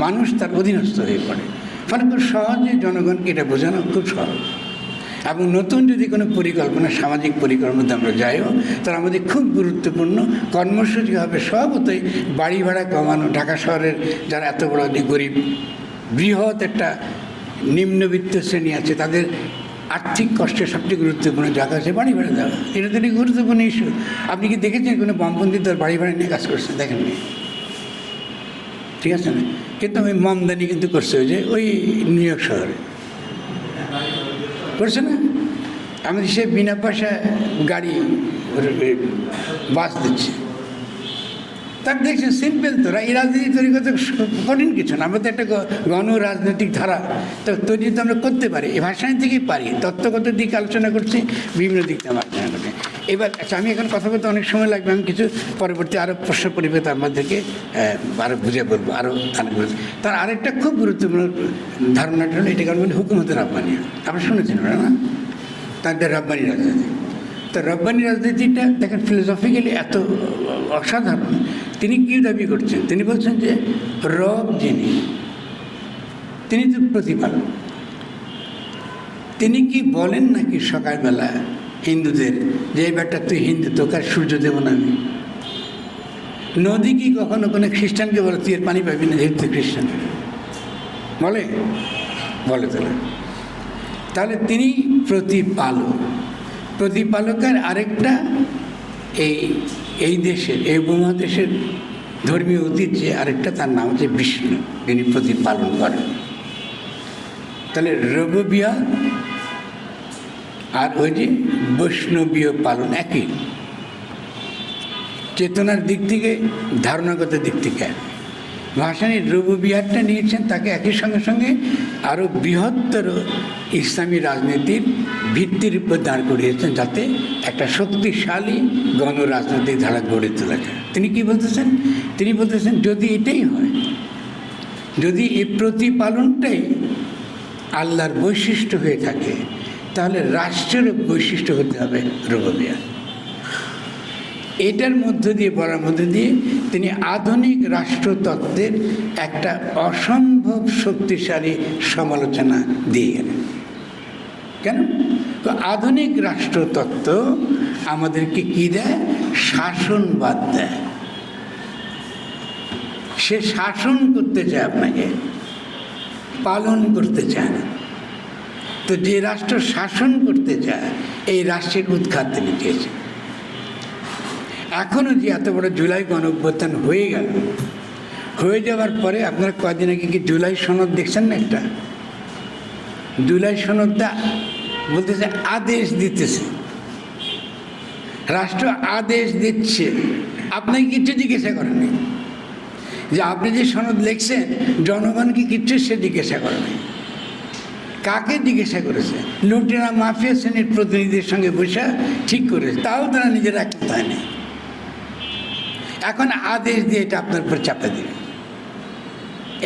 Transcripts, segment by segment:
মানুষ তার অধীনস্থ হয়ে পড়ে। ফলে খুব সহজে জনগণকে এটা বোঝানো খুব সহজ। এবং নতুন যদি কোনো পরিকল্পনা, সামাজিক পরিকল্পনাতে আমরা যাইও, তার আমাদের খুব গুরুত্বপূর্ণ কর্মসূচি হবে স্বভাবতই বাড়ি ভাড়া কমানো। ঢাকা শহরের যারা এত বড় গরিব, বৃহৎ একটা নিম্নবিত্ত শ্রেণী আছে, তাদের আর্থিক কষ্টের সবচেয়ে গুরুত্বপূর্ণ জায়গা আছে বাড়ি ভাড়া দেওয়া। এটা তো একটি গুরুত্বপূর্ণ ইস্যু। আপনি কি দেখেছেন কোনো বামপন্থী দল বাড়ি ভাড়া নিয়ে কাজ করছে? দেখেননি, ঠিক আছে না? কিন্তু ওই মমদানি কিন্তু করছে, ওই যে ওই নিউ ইয়র্ক শহরে করছে না? আমাদের সে বিনা পয়সা গাড়ি বাস দিচ্ছে। তার দেখছেন সিম্পল তো, এই রাজনীতি তৈরি করতে কঠিন কিছু না। আমরা তো একটা গণ রাজনৈতিক ধারা তো তৈরি তো আমরা করতে পারি, এই ভাষায় থেকেই পারি। তত্ত্বগত দিক আলোচনা করছি, বিভিন্ন দিক থেকে আলোচনা করছি। এবার আচ্ছা, আমি এখন কথা বলতে অনেক সময় লাগবে, আমি কিছু পরবর্তী আরও প্রশ্ন পরিবেশ আমাদেরকে আরও বুঝে বলবো, আরও তার আরেকটা খুব গুরুত্বপূর্ণ ধারণাটা হলো এটা, কারণ বলি হুকুমতের রব্বানি। আপনারা শুনেছেন না? তাদের রব্বানি রাজনীতি। তো রব্বানি রাজনীতিটা দেখেন ফিলোসফিক্যালি এত অসাধারণ। তিনি কী দাবি করছেন? তিনি বলছেন যে রব যিনি, তিনি তো প্রতিপালক। তিনি কি বলেন নাকি সকালবেলা হিন্দুদের যে এই ব্যাপারটা তুই হিন্দু, তোকে আর সূর্য দেব না আমি? নদী কি কখনো কোনো খ্রিস্টানকে বলে তুই এর পানি পাবি না যেহেতু খ্রিস্টান? বলে? বলে তো না। তাহলে তিনি প্রতিপালক। প্রতিপালকের আরেকটা এই দেশের, এই উপমহাদেশের ধর্মীয় ঐতিহ্যে আরেকটা, তার নাম হচ্ছে বিষ্ণু, যিনি প্রতিপালন করেন। তাহলে রববিয়া আর ওই যে বৈষ্ণবীয় পালন একই, চেতনার দিক থেকে, ধারণাগত দিক থেকে। ভাসানীর রববিহারটা নিয়েছেন, তাকে একই সঙ্গে সঙ্গে আরও বৃহত্তর ইসলামী রাজনীতির ভিত্তির উপর দাঁড় করিয়েছেন, যাতে একটা শক্তিশালী গণরাজনৈতিক ধারা গড়ে তোলা যায়। তিনি কি বলতেছেন? তিনি বলতেছেন যদি এটাই হয়, যদি এই প্রতিপালনটাই আল্লাহর বৈশিষ্ট্য হয়ে থাকে, তাহলে রাষ্ট্রেরও বৈশিষ্ট্য হতে হবে রববিহার। এটার মধ্য দিয়ে, বলার মধ্য দিয়ে তিনি আধুনিক রাষ্ট্রতত্ত্বের একটা অসম্ভব শক্তিশালী সমালোচনা দিয়ে গেলেন। কেন? তো আধুনিক রাষ্ট্রতত্ত্ব আমাদেরকে কী দেয়? শাসনবাদ দেয়। সে শাসন করতে চায়, আপনাকে পালন করতে চায় না। তো যে রাষ্ট্র শাসন করতে চায়, এই রাষ্ট্রের উৎখাত তিনি চেয়েছেন। এখনও যে এত বড় জুলাই গণঅভ্যুত্থান হয়ে গেল, হয়ে যাওয়ার পরে আপনারা কয়েকদিন আগে কি জুলাই সনদ দেখছেন না? একটা জুলাই সনদটা বলতেছে আদেশ দিতেছে, রাষ্ট্র আদেশ দিচ্ছে। আপনাকে কিচ্ছু জিজ্ঞাসা করেনি যে আপনি যে সনদ লিখছেন জনগণকে কিচ্ছু সে জিজ্ঞাসা করেনি। কাকে জিজ্ঞাসা করেছে? লুটেরা মাফিয়া শ্রেণীর প্রতিনিধিদের সঙ্গে বসে ঠিক করেছে, তাও তারা নিজেরা একমত হয়নি। এখন আদেশ দিয়ে এটা আপনার উপর চাপা দিবে,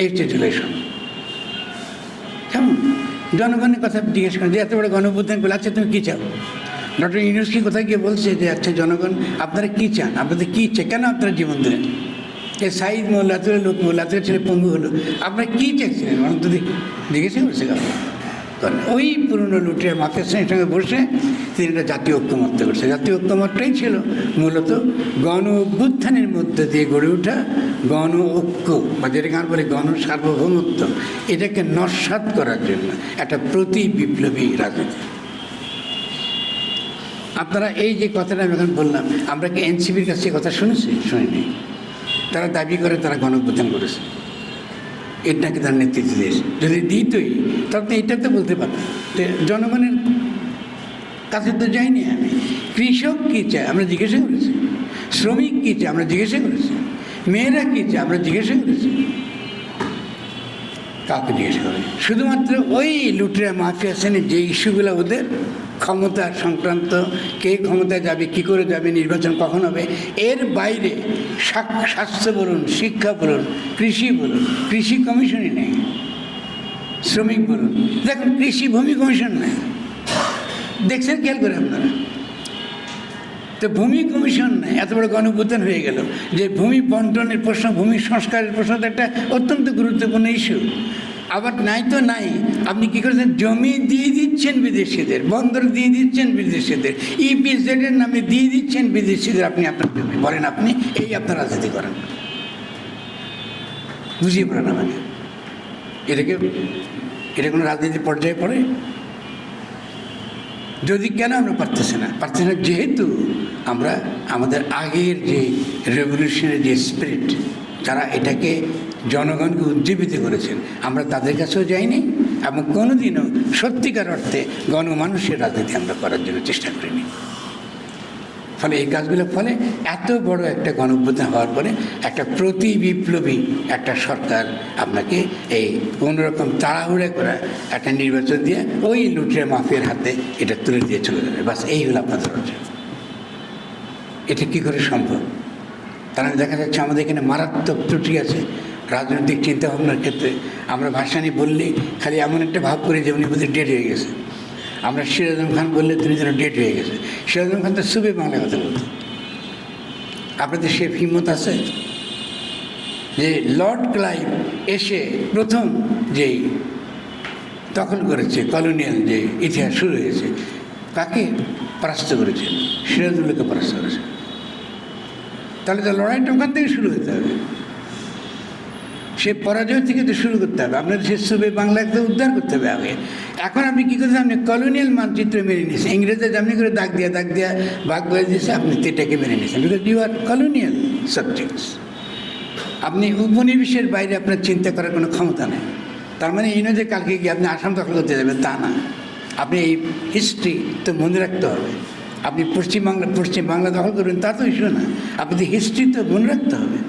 এই হচ্ছে জুলাই সনদ। কেমন জনগণের কথা জিজ্ঞেস করেন যে এত বড় গণঅভ্যুত্থান বলে, আচ্ছা তুমি কী চাও? ডক্টর ইউনূস কি কোথায় গিয়ে বলছে যে আচ্ছা জনগণ আপনারা কী চান, আপনাদের কী ইচ্ছে, কেন আপনারা জীবন দিলেন? এ সাইদ মোল্লা, তোর লোক মোল্লা, তোর ছেলে পঙ্গু হলো, আপনারা কী চাইছিলেন? অন্তত জিজ্ঞেসই করছে কারণ ওই পুরনো লুটের মাফিয়া শ্রেণীর সঙ্গে বসে তিনি একটা জাতীয় ঐক্যমত্য করছে। জাতীয় ঐক্যমত্যটাই ছিল মূলত গণ অভ্যুত্থানের মধ্যে দিয়ে গড়ে ওঠা গণ ঐক্য, বা যেটাকে আমরা বলি গণ সার্বভৌমত্ব, এটাকে নস্যাৎ করার জন্য একটা প্রতি বিপ্লবী রাজনীতি। আপনারা এই যে কথাটা আমি এখন বললাম, আমরা কি এনসিপির কাছে কথা শুনেছি? শুনিনি। তারা দাবি করে তারা গণ অভ্যুত্থান করেছে, এর নাকি তার নেতৃত্ব দিয়েছে। যদি দিতই তখন এটা তো বলতে পারতাম। জনগণের কাছে তো যাইনি আমি। কৃষক কী চায় আমরা জিজ্ঞাসা করেছি, শ্রমিক কী চায় আমরা জিজ্ঞাসা করেছি, মেয়েরা কী চায় আমরা জিজ্ঞাসা করেছি। কাউকে জিজ্ঞাসা করি? শুধুমাত্র ওই লুটেরা মাফিয়া শ্রেণীর যে ইস্যুগুলো ওদের ক্ষমতা সংক্রান্ত, কে ক্ষমতায় যাবে, কী করে যাবে, নির্বাচন কখন হবে, এর বাইরে স্বাস্থ্য বলুন, শিক্ষা বলুন, কৃষি বলুন, কৃষি কমিশনই নেই। শ্রমিক বলুন, দেখুন কৃষি ভূমি কমিশন নেই। দেখছেন খেয়াল করে আপনারা? তো তো ভূমি কমিশন এত বড় গণঅভ্যুত্থান হয়ে গেল যে ভূমি বন্টনের প্রশ্ন, ভূমি সংস্কারের প্রশ্ন তো একটা অত্যন্ত গুরুত্বপূর্ণ ইস্যু। আবার নাই তো নাই, আপনি কী করেছেন, জমি দিয়ে দিচ্ছেন বিদেশিদের, বন্দর দিয়ে দিচ্ছেন বিদেশিদের, ইপিজেডের নামে দিয়ে দিচ্ছেন বিদেশিদের, আপনি আপনার জমি বলেন, আপনি এই আপনার রাজনীতি করেন, বুঝিয়ে পড়েন আমাকে। এটা কোনো রাজনীতির পর্যায়ে পড়ে? যদি কেন আমরা পারতেছি না, যেহেতু আমরা আমাদের আগের যে রেভলিউশনের যে স্পিরিট, যারা এটাকে জনগণকে উজ্জীবিত করেছেন, আমরা তাদের কাছেও যাইনি এবং কোনোদিনও সত্যিকার অর্থে গণমানুষের রাজনীতি আমরা করার জন্য চেষ্টা করিনি। ফলে এই কাজগুলোর ফলে এত বড় একটা গণঅভ্যুত্থান হওয়ার পরে একটা প্রতি বিপ্লবী একটা সরকার আপনাকে এই কোনোরকম তাড়াহুড়া করা একটা নির্বাচন দিয়ে ওই লুটের মাফিয়ার হাতে এটা তুলে দিয়ে চলে যাবে, বাস এই হলো আপনাদের অর্জন। এটা কী করে সম্ভব? তারা দেখা যাচ্ছে আমাদের এখানে মারাত্মক ত্রুটি আছে রাজনৈতিক চিন্তাভাবনার ক্ষেত্রে। আমরা ভাসানী বললেই খালি এমন একটা ভাব করি যে উনি বোধহয় ডেড হয়ে গেছে। আমরা সিরাজ আলম খান বললে তিনি যেন ডেড হয়ে গেছে। সিরাজ আলম খান তো সুবে বাংলা কথা বলতো। আপনাদের সে হিম্মত আছে যে লর্ড ক্লাইভ এসে প্রথম যেই দখল করেছে কলোনিয়াল যে ইতিহাস শুরু হয়েছে, কাকে পরাস্ত করেছে? সিরাজউল্লাহকে পরাস্ত করেছে। তাহলে তো লড়াইটা ওখান থেকে শুরু হতে হবে, সে পরাজয় থেকে তো শুরু করতে হবে। আপনার সে সুবে বাংলাকে উদ্ধার করতে হবে আগে। এখন আপনি কী করছেন, আপনি কলোনিয়াল মানচিত্র মেনে নিয়েছেন, ইংরেজরা যেমনি করে দাগ দিয়া ভাগ করে দিয়েছে, আপনি এটাকে মেনে নিয়েছেন, because you are colonial subjects. আপনি উপনিবেশের বাইরে আপনার চিন্তা করার কোনো ক্ষমতা নেই। তার মানে এই নয় যে কালকে গিয়ে আপনি আসাম দখল করতে যাবেন, তা না। আপনি এই হিস্ট্রি তো মনে রাখতে হবে। আপনি পশ্চিম বাংলা দখল করবেন তা তো ইস্যু না, আপনি তো হিস্ট্রি তো মনে রাখতে হবে।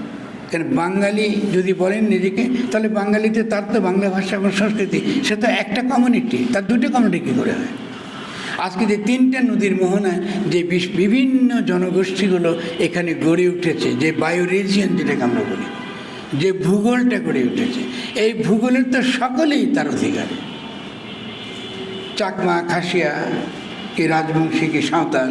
কেন বাঙালি যদি বলেন নিজেকে, তাহলে বাঙালিতে তার তো বাংলা ভাষা এবং সংস্কৃতি, সে তো একটা কমিউনিটি, তার দুটো কমিউনিটি কী করে হয়? আজকে যে তিনটা নদীর মোহনায় যে বিভিন্ন জনগোষ্ঠীগুলো এখানে গড়ে উঠেছে, যে বায়োরিজিয়ন যেটাকে আমরা বলি, যে ভূগোলটা গড়ে উঠেছে, এই ভূগোলের তো সকলেই তার অধিকার। চাকমা, খাসিয়া, কি রাজবংশী, কি সাঁওতাল,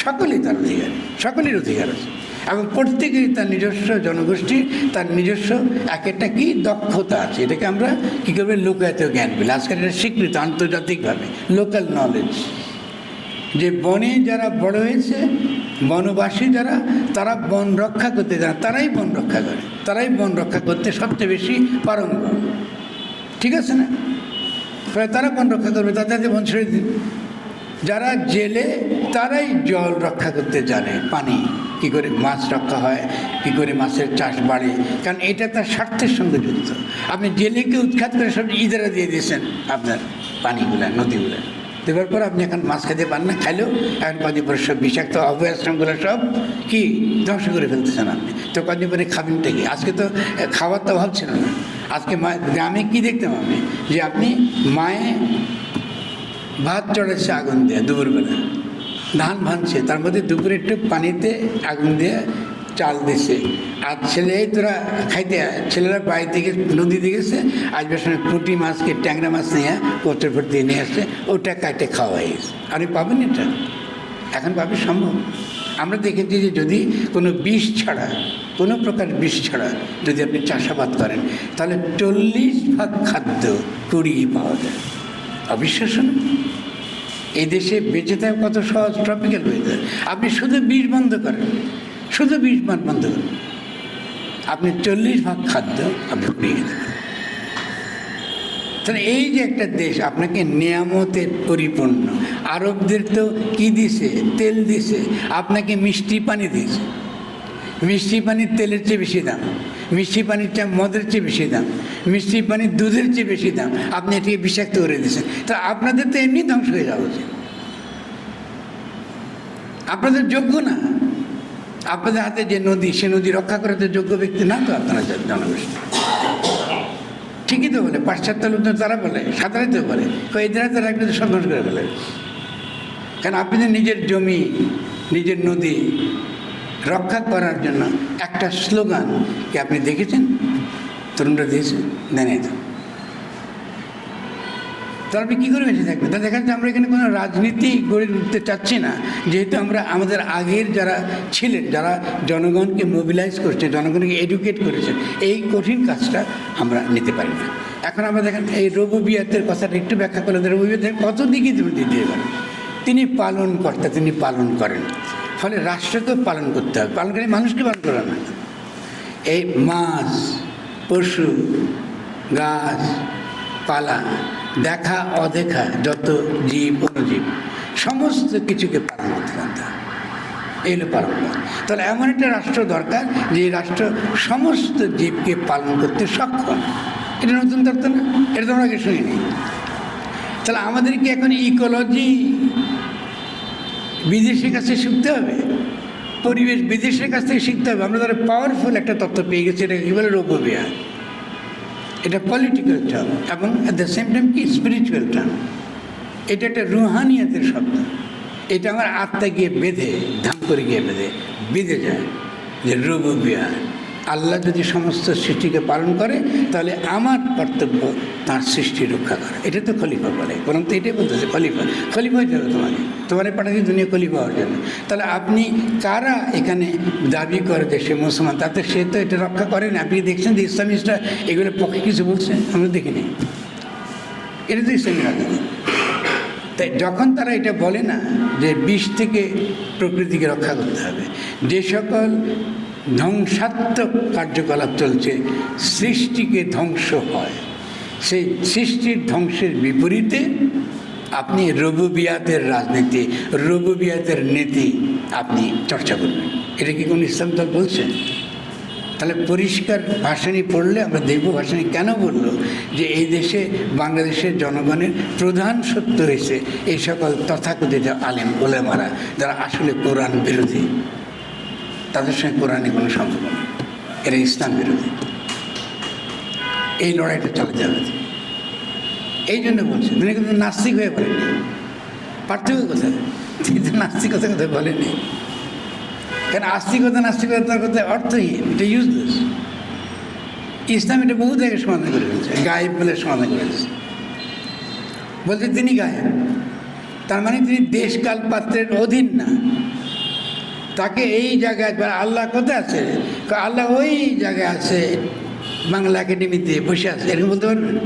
সকলেই তার অধিকার, সকলের অধিকার আছে। এবং প্রত্যেকেই তার নিজস্ব জনগোষ্ঠী, তার নিজস্ব এক একটা কী দক্ষতা আছে। এটাকে আমরা কী করবে, লোকায়ত জ্ঞান বলে। আজকাল এটা স্বীকৃত আন্তর্জাতিকভাবে, লোকাল নলেজ। যে বনে যারা বড় হয়েছে, বনবাসী যারা, তারা বন রক্ষা করতে জানে, তারাই বন রক্ষা করে, তারাই বন রক্ষা করতে সবচেয়ে বেশি পারঙ্গম। ঠিক আছে না? তারা বন রক্ষা করবে, তাদের বন ছেড়ে দিন। যারা জেলে, তারাই জল রক্ষা করতে জানে, পানি কী করে মাছ রক্ষা হয়, কী করে মাছের চাষ বাড়ে, কারণ এটা তার স্বার্থের সঙ্গে যুক্ত। আপনি জেলেকে উৎখাত করে সব ইদারা দিয়ে দিয়েছেন আপনার পানিগুলা, নদীগুলা, দেওয়ার পর আপনি এখন মাছ খেতে পান না, খাইলেও এখন কদিন পরে সব বিষাক্ত অভয়াশ্রমগুলো সব কি ধ্বংস করে ফেলতেছেন আপনি। তো কদিন পরে খাবেনটা কি? আজকে তো খাবার তো অভাব ছিল না। আজকে গ্রামে কী দেখতাম আমি, যে আপনি মায়ে ভাত চড়াচ্ছে আগুন দিয়ে দুপুরবেলা, ধান ভাঙছে, তার মধ্যে দুপুরে একটু পানিতে আগুন দিয়ে চাল দিছে, আর ছেলে তোরা খাইতে, ছেলেরা বাড়ি থেকে নদী দিয়ে গেছে, আসবার সময় পুঁটি মাছকে ট্যাংরা মাছ নিয়ে কোচের ভর দিয়ে নিয়ে আসছে, ওটা কাটে খাওয়া হয়ে গেছে। আপনি পাবেন এটা? এখন পাবে সম্ভব? আমরা দেখেছি যে যদি কোনো বিষ ছাড়া, কোনো প্রকার বিষ ছাড়া যদি আপনি চাষাবাদ করেন, তাহলে 40% খাদ্য কুড়িয়ে পাওয়া যায়। অবিশ্বাস্য না? এই দেশে বেঁচে থাকা কত সহজ, ট্রপিক্যাল ওয়েদার। আপনি শুধু বিষ বন্ধ করেন, শুধু বিষ বন্ধ করেন, আপনি 40% খাদ্য আপনি কুড়িয়ে খেতে পারেন। তাহলে এই যে একটা দেশ আপনাকে নিয়ামতে পরিপূর্ণ, আরবদের তো কী দিছে, তেল দিছে, আপনাকে মিষ্টি পানি দিয়েছে। মিষ্টি পানির তেলের চেয়ে বেশি দাম, মিষ্টি পানির চা মদের চেয়ে বেশি দাম, মিষ্টি পানির দুধের চেয়ে বেশি দাম, আপনি এটিকে বিষাক্ত করে দিয়েছেন। তা আপনাদের তো এমনি ধ্বংস হয়ে যাওয়া উচিত। আপনাদের যোগ্য না, আপনাদের হাতে যে নদী, সে নদী রক্ষা করাতে যোগ্য ব্যক্তি না তো আপনারা জনগোষ্ঠী। ঠিকই তো বলে, পাশ্চাত্য লোক তারা বলে, সাঁতারে তো বলে, এদের হাতে রাখলে তো সব ধ্বংস করে ফেলে। কারণ আপনি নিজের জমি, নিজের নদী রক্ষা করার জন্য একটা স্লোগান কি আপনি দেখেছেন তরুণরা দিয়েছে? দেয় তো। তাহলে আপনি কী করে বেঁচে থাকবেন? তা দেখা যাচ্ছে আমরা এখানে কোনো রাজনীতি গড়ে উঠতে চাচ্ছি না, যেহেতু আমরা আমাদের আগের যারা ছিলেন, যারা জনগণকে মোবিলাইজ করছে, জনগণকে এডুকেট করেছেন, এই কঠিন কাজটা আমরা নিতে পারি না। এখন আমরা দেখেন এই রবুবিয়াতের কথাটা একটু ব্যাখ্যা করলে, রবুবিয়াত কত দিকে তুমি দিতে পারেন। তিনি পালনকর্তা, তিনি পালন করেন, ফলে রাষ্ট্রকেও পালন করতে হবে, পালনকারী মানুষকে পালন করা না। এই মাছ, পশু, গাছ পালা, দেখা অদেখা যত জীব অনুজীব সমস্ত কিছুকে পালন করতে পারতে হবে, এই হলো পালন করা। তাহলে এমন একটা রাষ্ট্র দরকার যে রাষ্ট্র সমস্ত জীবকে পালন করতে সক্ষম। এটা নতুন তত্ত্ব না, এটা তো আমরা আগে শুনিনি। তাহলে আমাদেরকে এখন ইকোলজি বিদেশের কাছে শিখতে হবে, পরিবেশ বিদেশের কাছ থেকে শিখতে হবে। আমরা তারা পাওয়ারফুল একটা তত্ত্ব পেয়ে গেছি, এটা কী বলে রবুবিয়াত। এটা পলিটিক্যাল টার্ম এবং অ্যাট দ্য সেম টাইম কি স্পিরিচুয়াল টার্ম। এটা একটা রুহানিয়াতের শব্দ। এটা আমার আত্মা গিয়ে বেঁধে, ধাম করে গিয়ে বেঁধে যায় যে রবুবিয়াত। আল্লাহ যদি সমস্ত সৃষ্টিকে পালন করে, তাহলে আমার কর্তব্য তার সৃষ্টি রক্ষা করা। এটা তো খলিফা বলে, বরং তো এটাই বলতেছে খলিফা হয়ে যাবে তোমাকে পাঠাচ্ছি দুনিয়া খলিফা হওয়ার জন্য। তাহলে আপনি কারা এখানে দাবি করে যে সে মুসলমান, তাতে সে তো এটা রক্ষা করেন। আপনি দেখছেন যে ইসলামিস্টরা এগুলোর পক্ষে কিছু বলছে, আমরা দেখিনি। এটা তো ইসলামী রাজনীতি। তাই যখন তারা এটা বলে না যে বিষ থেকে প্রকৃতিকে রক্ষা করতে হবে, যে সকল ধ্বংসাত্মক কার্যকলাপ চলছে, সৃষ্টিকে ধ্বংস হয়, সেই সৃষ্টির ধ্বংসের বিপরীতে আপনি রবুবিয়াতের রাজনীতি, রবুবিয়াতের নীতি আপনি চর্চা করবেন। এটা কি কোন ইসলাম দল বলছেন? তাহলে পরিষ্কার ভাসানী পড়লে আমরা দেখব ভাসানী কেন বললো যে এই দেশে বাংলাদেশের জনগণের প্রধান সত্য হয়েছে এই সকল তথাকথিত আলেম ওলেমারা, যারা আসলে কোরআন বিরোধী। তাদের সঙ্গে কোরআনে কোনো সম্পর্ক নেই, এরা ইসলাম বিরোধী। এই লড়াইটা চলে যাবে। এই জন্য বলছে তিনি কিন্তু নাস্তিক হয়ে বলেননি। পার্থক্য কোথায়? তিনি তো নাস্তিকতা কথা বলেননি। কারণ নাস্তিকতার কথা অর্থহীন, এটা ইউজলেস। ইসলাম এটা বহু জায়গায় সমাধান করে ফেলছে, গায়েব বলে সমাধান করেছে। বলতে তিনি গায়েব, তার মানে তিনি দেশকাল পাত্রের অধীন না। তাকে এই জায়গায় আল্লাহ কোথায় আছে? আল্লাহ ওই জায়গায় আছে, বাংলা একাডেমিতে বসে আছে, এরকম বলতে পারবেন?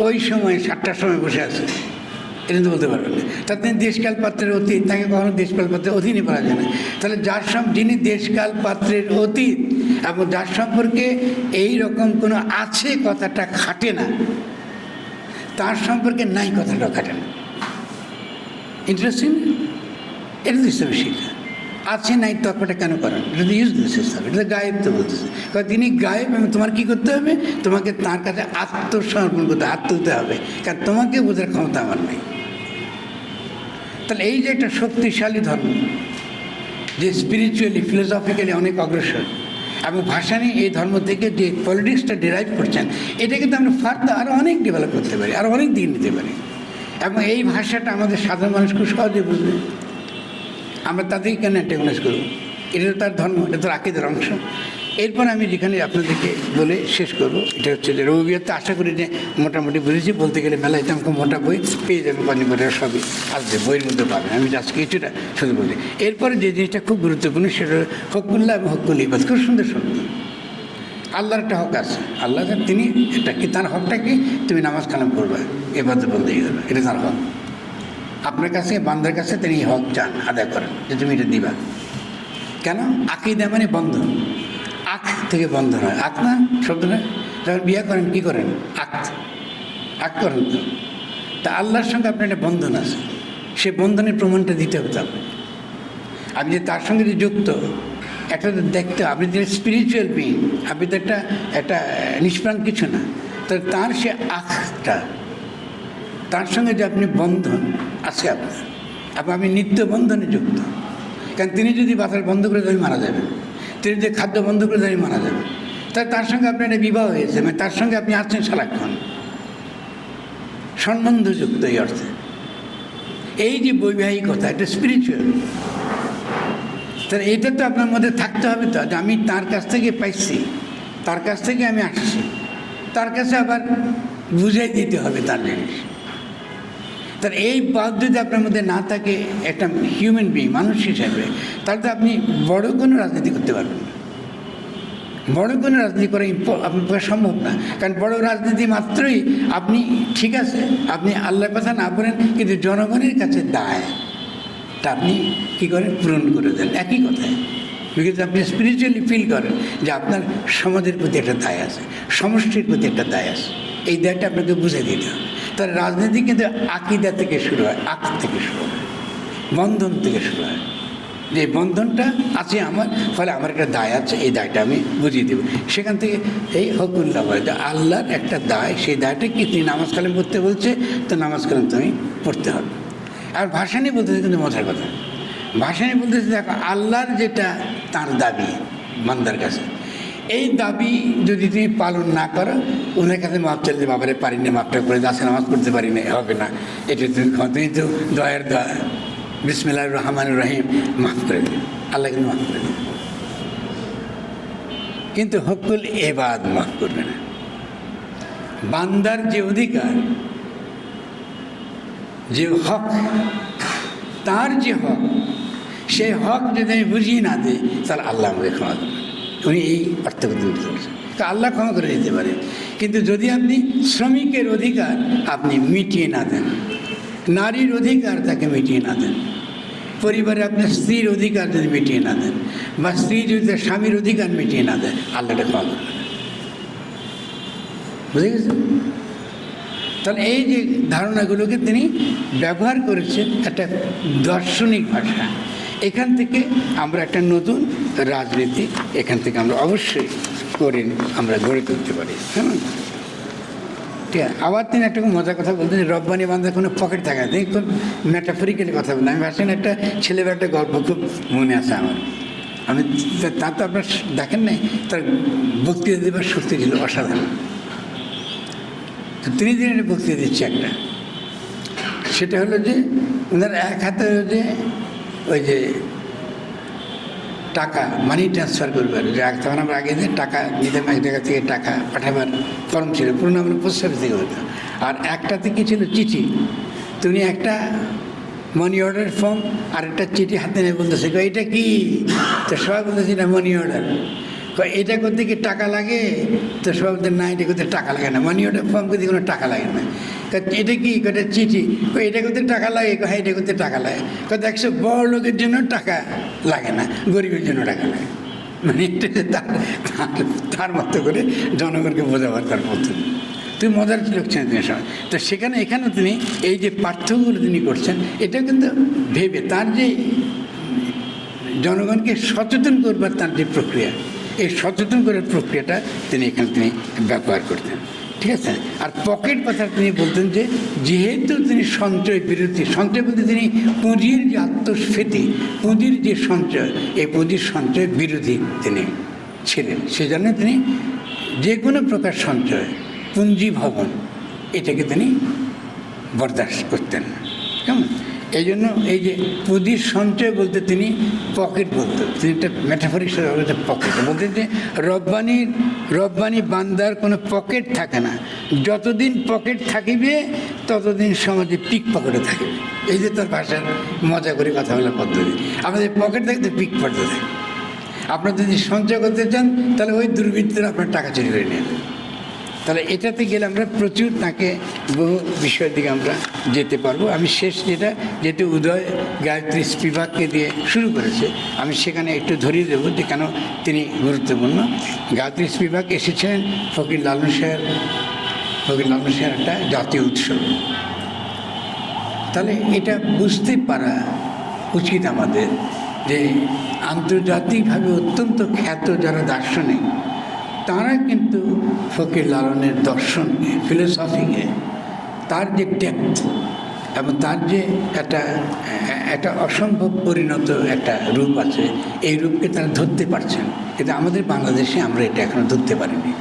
ওই সময় 7টার সময় বসে আছে, এরকম তো বলতে পারবেন না। তা তিনি দেশকাল পাত্রের অতীত, তাকে কখনো দেশকাল পাত্রের অধীনে পারা যায় না। তাহলে যিনি দেশকাল পাত্রের অতীত এবং যার সম্পর্কে এই রকম কোনো আছে কথাটা খাটে না, তার সম্পর্কে নাই কথাটা খাটে না। ইন্টারেস্টিং, এটা তো ইসলামের শিক্ষা। আছে নাই তর্কটা কেন করেন? এটা তো ইউজলেস ইসলাম, এটা তো গায়েব তো বলতেছে। কারণ তিনি গায়েব এবং তোমার কী করতে হবে? তোমাকে তার কাছে আত্মসমর্পণ করতে, দিতে হবে, কারণ তোমাকে বোঝার ক্ষমতা আমার নেই। তাহলে এই যে একটা শক্তিশালী ধর্ম, যে স্পিরিচুয়ালি ফিলোসফিক্যালি অনেক অগ্রসর, এবং ভাসানী এই ধর্ম থেকে যে পলিটিক্সটা ডিরাইভ করছেন, এটা কিন্তু আমরা ফার্দার আরও অনেক ডেভেলপ করতে পারি, আরও অনেক দিক নিতে পারি। এবং এই ভাষাটা আমাদের সাধারণ মানুষ খুব সহজে বুঝবে। আমরা তাদেরকে কেন অ্যান্টাগনাইজ করব? এটা তো তার ধর্ম, এটা তো আকিদের অংশ। এরপর আমি যেখানে আপনাদেরকে বলে শেষ করব, এটা হচ্ছে যে রবুবিয়াতে আশা করি যে মোটামুটি বুঝেছি। বলতে গেলে মেলায় তো আমাকে মোটা বই পেয়ে যাবেন, পানিপথের সবই আসবে, বইয়ের মধ্যে পাবেন। আমি আজকে কিছুটা শুধু বলি। এরপরে যে জিনিসটা খুব গুরুত্বপূর্ণ, সেটা হকুল্লাহ এবং হকুল ইবাদ। খুব সুন্দর শব্দ। আল্লাহর একটা হক আছে, আল্লাহ তিনি এটা কি, তার হকটা কি? তুমি নামাজ কালাম করবে, এবাদত বলতেই করবে, এটা তার হক। আপনার কাছে, বান্দার কাছে তিনি হক চান, আদায় করেন যে তুমি এটা দিবা। কেন? আকীদা মানে বন্ধন, আখ থেকে বন্ধন হয়। আখ না শব্দ না? যখন বিয়ে করেন কী করেন? আখ করেন তো। তা আল্লাহর সঙ্গে আপনার একটা বন্ধন আছে, সে বন্ধনের প্রমাণটা দিতে হবে তাকে। আপনি যে তার সঙ্গে যে যুক্ত, একটা দেখতে, আপনি যে স্পিরিচুয়াল বিং, আপনি তো একটা নিষ্প্রাণ কিছু না। তো তার সে আখটা, তার সঙ্গে যে আপনি বন্ধন আছে আপনার, এবং আমি নিত্য বন্ধনে যুক্ত। কারণ তিনি যদি বাতাস বন্ধ করে দেন মারা যাবেন, তিনি যদি খাদ্য বন্ধ করে দেন মারা যাবেন। তার সঙ্গে আপনার একটা বিবাহ হয়েছে, মানে তার সঙ্গে আপনি আছেন সারাক্ষণ, সম্বন্ধযুক্ত। এই অর্থে এই যে বৈবাহিকতা, এটা স্পিরিচুয়াল। তাহলে এটা তো আপনার মধ্যে থাকতে হবে তো, যে আমি তার কাছ থেকে পাইছি, তার কাছ থেকে আমি আসছি, তার কাছে আবার বুঝাই দিতে হবে তার জিনিস। তার এই বাদ যদি আপনার মধ্যে না থাকে একটা হিউম্যান বিং, মানুষ হিসাবে, তাহলে তো আপনি বড় কোনো রাজনীতি করতে পারবেন না। বড় কোনো রাজনীতি করা আপনার পক্ষে সম্ভব না। কারণ বড় রাজনীতি মাত্রই আপনি, ঠিক আছে, আপনি আল্লাহর কথা না বলেন, কিন্তু জনগণের কাছে দায়টা আপনি কী করেন, পূরণ করে দেন। একই কথায়, বিকজ আপনি স্পিরিচুয়ালি ফিল করেন যে আপনার সমাজের প্রতি একটা দায় আছে, সমষ্টির প্রতি একটা দায় আছে। এই দায়টা আপনাকে বুঝে দিতে হবে। তার রাজনীতি কিন্তু আকিদা থেকে শুরু হয়, আখ থেকে শুরু হয়, বন্ধন থেকে শুরু হয়। যে বন্ধনটা আছে আমার, ফলে আমার একটা দায় আছে, এই দায়টা আমি বুঝিয়ে দেবো। সেখান থেকে এই হকুল্লাহ বলে যে আল্লাহর একটা দায়, সেই দায়টা কি তুমি নামাজ কালাম পড়তে বলছে, তো নামাজ কালাম তুমি পড়তে হবে। আর ভাসানি বলতেছে কিন্তু মজার কথা, ভাসানি বলতেছে দেখো আল্লাহর যেটা তার দাবি বান্দার কাছে, এই দাবি যদি তুমি পালন না করো, ওনার কাছে মাপ চাইলে বাবারে পারি না, মাপটা করে দাসে নামাজ পড়তে পারি না, হবে না, এটা তুমি তো দয়ার দোয়া বিসমিল্লাহির রহমানির রহিম, মাফ করে দেবে, আল্লাহ কিন্তু মাফ করে দেবে। কিন্তু হকুল এবাদ মাফ করবে না। বান্দার যে অধিকার, যে হক, তার যে হক, সেই হক যদি আমি বুঝিয়ে না দিই, তাহলে আল্লাহ আমাকে ক্ষমা করবেন। উনি এই পার্থক্য তুলতে পারছেন, তা আল্লাহ ক্ষমা করে দিতে পারে। কিন্তু যদি আপনি শ্রমিকের অধিকার আপনি মিটিয়ে না দেন, নারীর অধিকার তাকে মিটিয়ে না দেন, পরিবারে আপনার স্ত্রীর অধিকার যদি মিটিয়ে না দেন, বা স্ত্রী যদি তার স্বামীর অধিকার মিটিয়ে না দেন, আল্লাহটা ক্ষমা করবেন। বুঝে গেছেন? তাহলে এই যে ধারণাগুলোকে তিনি ব্যবহার করেছেন একটা দার্শনিক ভাষা। এখান থেকে আমরা একটা নতুন রাজনীতি এখান থেকে আমরা অবশ্যই করে আমরা গড়ে তুলতে পারি। হ্যাঁ, ঠিক আছে। আবার তিনি একটা খুব মজার কথা বলতেন যে রব্বানি বান্দার কোনো পকেট থাকে না। তিনি খুব মেটাফরিক্যালি কথা বলতেন। আমি ভাবছেন একটা ছেলের একটা গল্প খুব মনে আছে আমার। আমি তা তো আপনার দেখেন নাই, তার বক্তৃতা দেবার শক্তি ছিল অসাধারণ। তো তিনি একটা বক্তৃতা দিচ্ছে একটা, সেটা হলো যে ওনার এক হাতে যে ওই যে টাকা মানি ট্রান্সফার করবার, যে তখন আমরা আগে যে টাকা নিতাম, এক জায়গা থেকে টাকা পাঠাবার ফর্ম ছিল, পুরোনো আমরা পোস্ট অফিস থেকে হতো। আর একটাতে কী ছিল, চিঠি। তুমি একটা মানি অর্ডার ফর্ম আর একটা চিঠি হাতে নিয়ে বলতেছে, এটা কি? তো সবাই বলতেছে এটা মানি অর্ডার। এটা করতে কি টাকা লাগে? তো সবাই বলতে না, এটা করতে টাকা লাগে না, মানি অর্ডার ফর্ম করতে কোনো টাকা লাগে না। এটা কি? এটা চিঠি। এটা করতে টাকা লাগে? হ্যাঁ, এটা করতে টাকা লাগে। দেখছো, বড় লোকের জন্য টাকা লাগে না, গরিবের জন্য টাকা লাগে। মানে এটা তার মতো করে জনগণকে বোঝাবার তার পদ্ধতি। তুই মজার লোকছেন তিনি সময়। তো সেখানে এখানেও তিনি এই যে পার্থক্যগুলো তিনি করছেন, এটা কিন্তু ভেবে তার যে জনগণকে সচেতন করবার তার যে প্রক্রিয়া, এই সচেতন করার প্রক্রিয়াটা তিনি এখানে তিনি ব্যবহার করতেন। ঠিক আছে। আর পকেট কথা তিনি বলতেন যে যেহেতু তিনি সঞ্চয় বিরোধী, সঞ্চয় বলতে তিনি পুঁজির যে আত্মস্ফীতি, পুঁজির যে সঞ্চয়, এই পুঁজির সঞ্চয় বিরোধী তিনি ছিলেন। সেজন্য তিনি যে কোনো প্রকার সঞ্চয়, পুঁজি ভবন, এটাকে তিনি বরদাস্ত করতেন। কেমন? এই জন্য এই যে পুঁজির সঞ্চয় বলতে তিনি পকেট বলতেন। তিনি একটা মেটাফরিক বলতে পকেট বলতেন যে রব্বানি বান্দার কোনো পকেট থাকে না। যতদিন পকেট থাকিবে ততদিন সমাজে পিক পকেটে থাকিবে। এই যে তার ভাষার মজা করে কথা বলার পদ্ধতি। আমাদের পকেট থাকতে পিক পকেটে থাকে। আপনার যদি সঞ্চয় করতে চান তাহলে ওই দুর্বৃত্তরা আপনার টাকা চুরি করে নিয়ে যাবে। তাহলে এটাতে গেলে আমরা প্রচুর তাকে বহু বিষয়ের দিকে আমরা যেতে পারবো। আমি শেষ যেহেতু উদয় গায়ত্রী স্পিভাককে দিয়ে শুরু করেছে, আমি সেখানে একটু ধরিয়ে দেবো যে কেন তিনি গুরুত্বপূর্ণ। গায়ত্রী স্পিভাক এসেছিলেন ফকির লালন শাহের একটা জাতীয় উৎসব। তাহলে এটা বুঝতে পারা উচিত আমাদের যে আন্তর্জাতিকভাবে অত্যন্ত খ্যাত যারা দার্শনিক, তারা কিন্তু ফকির লালনের দর্শনকে, ফিলোসফিকে, তার যে ডেপথ এবং তার যে একটা অসম্ভব পরিণত একটা রূপ আছে, এই রূপকে তারা ধরতে পারছেন। কিন্তু আমাদের বাংলাদেশে আমরা এটা এখনও ধরতে পারিনি।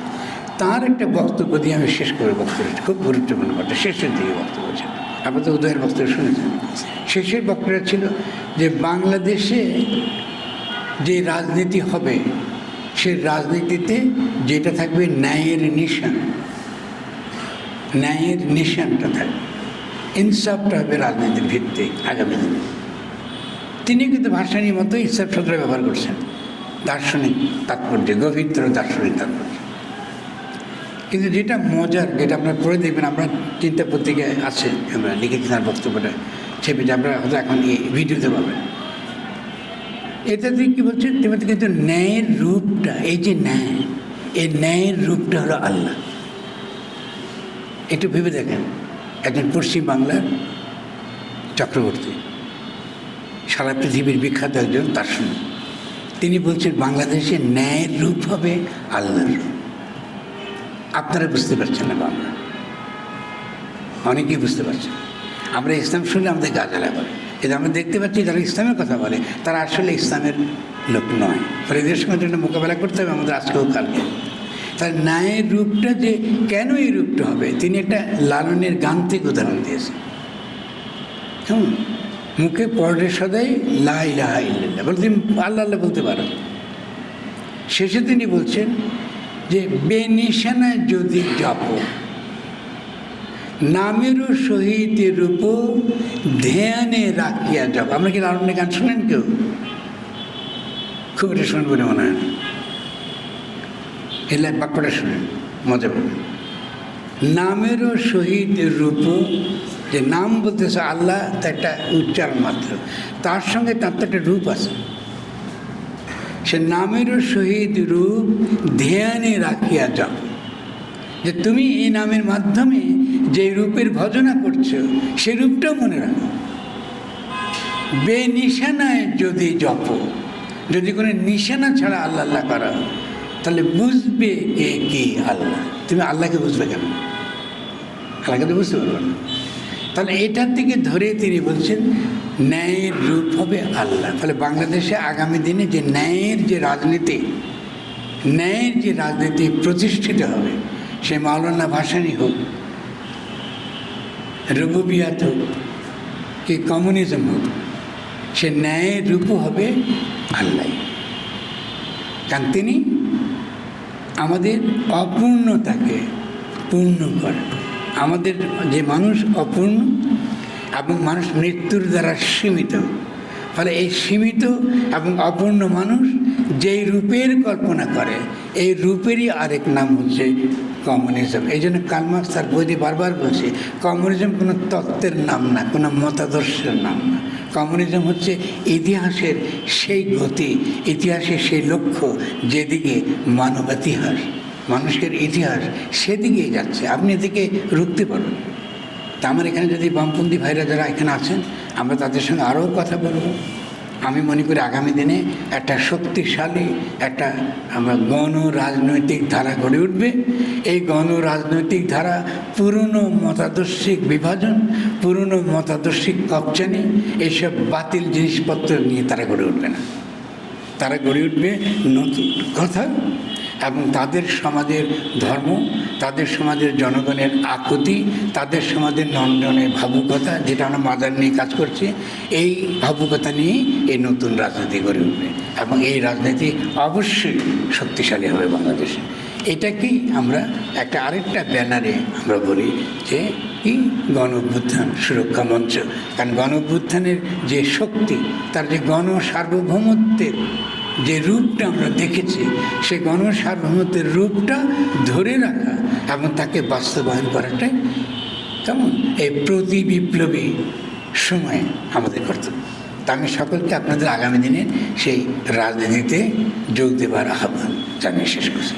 তার একটা বক্তব্য দিয়ে আমি শেষ করে, বক্তব্যটা খুব গুরুত্বপূর্ণ কথা, শেষের দিকে বক্তব্য ছিল। আপনার তো উদয়ের বক্তব্য শুনেছেন। শেষের বক্তব্যটা ছিল যে বাংলাদেশে যে রাজনীতি হবে, সে রাজনীতিতে যেটা থাকবে ন্যায়ের নিশান, ন্যায়ের নিশানটা থাকবে। ইনসাফটা হবে রাজনীতির ভিত্তি আগামী দিনে। তিনি কিন্তু ভাসানির মতো ইনসাফ শব্দটা ব্যবহার করছেন, দার্শনিক তাৎপর্য, গভীরতর দার্শনিক তাৎপর্য। কিন্তু যেটা মজার, যেটা আপনারা পড়ে দেখবেন, আমরা চিন্তা পত্রিকায় আছে, আমরা লিখেছি তার বক্তব্যটা ছেপে, যে আপনারা হয়তো এখন এই ভিডিওতে পাবেন। এটাতে কী বলছে, তেমনি কিন্তু ন্যায়ের রূপটা, এই যে ন্যায়, এই ন্যায়ের রূপটা হলো আল্লাহ। একটু ভেবে দেখেন, একজন পশ্চিম বাংলার চক্রবর্তী, সারা পৃথিবীর বিখ্যাত একজন দার্শনিক, তিনি বলছেন বাংলাদেশে ন্যায়ের রূপ হবে আল্লাহর রূপ। আপনারা বুঝতে পারছেন না বাংলা, অনেকেই বুঝতে পারছেন। আমরা ইসলাম শুনলে আমাদের গা জ্বালা করে, কিন্তু আমরা দেখতে পাচ্ছি যারা ইসলামের কথা বলে তারা আসলে ইসলামের লোক নয়। ফলে এদের সঙ্গে জন্য মোকাবেলা করতে হবে আমাদের আজকেও কালকে। তার ন্যায়ের রূপটা যে কেন এই রূপটা হবে, তিনি একটা লালনের গান থেকে উদাহরণ দিয়েছেন। কেমন মুখে পড়ে সদাই লা ইলাহা ইল্লাল্লাহ বলে তুমি আল্লাহ আল্লাহ বলতে পারো। শেষে তিনি বলছেন যে বেনিশানায় যদি জপ, নামেরও সহিত রূপ ধ্যানে রাখিয়া জপ। আমরা কি লালনের গান শোনেন কেউ? খুব এটা শুনেন বলে মনে হয় না। এলে বাক্যটা শুনেন, মজা পাবেন। নামেরও সহিত রূপ, যে নাম বলতেছে আল্লাহ, তা একটা উচ্চারণ মাত্র, তার সঙ্গে তার তো একটা রূপ আছে। সে নামেরও সহিত রূপ ধ্যানে রাখিয়া যাও, যে তুমি এই নামের মাধ্যমে যে রূপের ভজনা করছো সে রূপটাও মনে রাখো। বেনিশানায় যদি জপ, যদি কোনো নিশানা ছাড়া আল্লাহ আল্লাহ করা, তাহলে বুঝবে কে কি আল্লাহ। তুমি আল্লাহকে বুঝবে কেন? আল্লাহকে তো বুঝতে পারবে না। তাহলে এটার দিকে ধরে তিনি বলছেন ন্যায়ের রূপ হবে আল্লাহ। ফলে বাংলাদেশে আগামী দিনে যে ন্যায়ের যে রাজনীতি প্রতিষ্ঠিত হবে, সে মাওলানা ভাসানী হোক, রুবুবিয়াত হোক কি কমিউনিজম হোক, সে ন্যায়ের রূপও হবে আল্লাহ। কারণ তিনি আমাদের অপূর্ণতাকে পূর্ণ করেন। আমাদের যে মানুষ অপূর্ণ এবং মানুষ মৃত্যুর দ্বারা সীমিত, ফলে এই সীমিত এবং অপূর্ণ মানুষ যেই রূপের কল্পনা করে, এই রূপেরই আরেক নাম হচ্ছে কমিউনিজম। এই জন্য কার্ল মার্কস তার বইতে বারবার বলছে, কমিউনিজম কোনো তত্ত্বের নাম না, কোনো মতাদর্শের নাম না। কমিউনিজম হচ্ছে ইতিহাসের সেই গতি, ইতিহাসের সেই লক্ষ্য যেদিকে মানব ইতিহাস, মানুষের ইতিহাস সেদিকেই যাচ্ছে। আপনি এদিকে রুখতে পারবেন। তা আমার এখানে যদি বামপন্থী ভাইরা যারা এখানে আছেন, আমরা তাদের সঙ্গে আরও কথা বলবো। আমি মনে করি আগামী দিনে একটা শক্তিশালী একটা আমরা গণ রাজনৈতিক ধারা গড়ে উঠবে। এই গণ রাজনৈতিক ধারা পুরনো মতাদর্শিক বিভাজন, পুরনো মতাদর্শিক কবচানি, এইসব বাতিল জিনিসপত্র নিয়ে তারা গড়ে উঠবে না। তারা গড়ে উঠবে নতুন কথা এবং তাদের সমাজের ধর্ম, তাদের সমাজের জনগণের আকুতি, তাদের সমাজের নন্দনের ভাবুকতা, যেটা আমরা মাদার নিয়ে কাজ করছি, এই ভাবুকতা নিয়ে এই নতুন রাজনীতি গড়ে উঠবে এবং এই রাজনীতি অবশ্যই শক্তিশালী হবে বাংলাদেশে। এটাকেই আমরা একটা আরেকটা ব্যানারে আমরা বলি যে কি গণ অভ্যুত্থান সুরক্ষা মঞ্চ। কারণ গণ অভ্যুত্থানের যে শক্তি, তার যে গণ সার্বভৌমত্বের যে রূপটা আমরা দেখেছি, সেই গণ সার্বভৌমত্বের রূপটা ধরে রাখা এবং তাকে বাস্তবায়ন করাটাই কেমন এই প্রতি বিপ্লবী সময়ে আমাদের কর্তব্য। তা আমি সকলকে আপনাদের আগামী দিনে সেই রাজনীতিতে যোগ দেবার আহ্বান জানিয়ে শেষ করছি।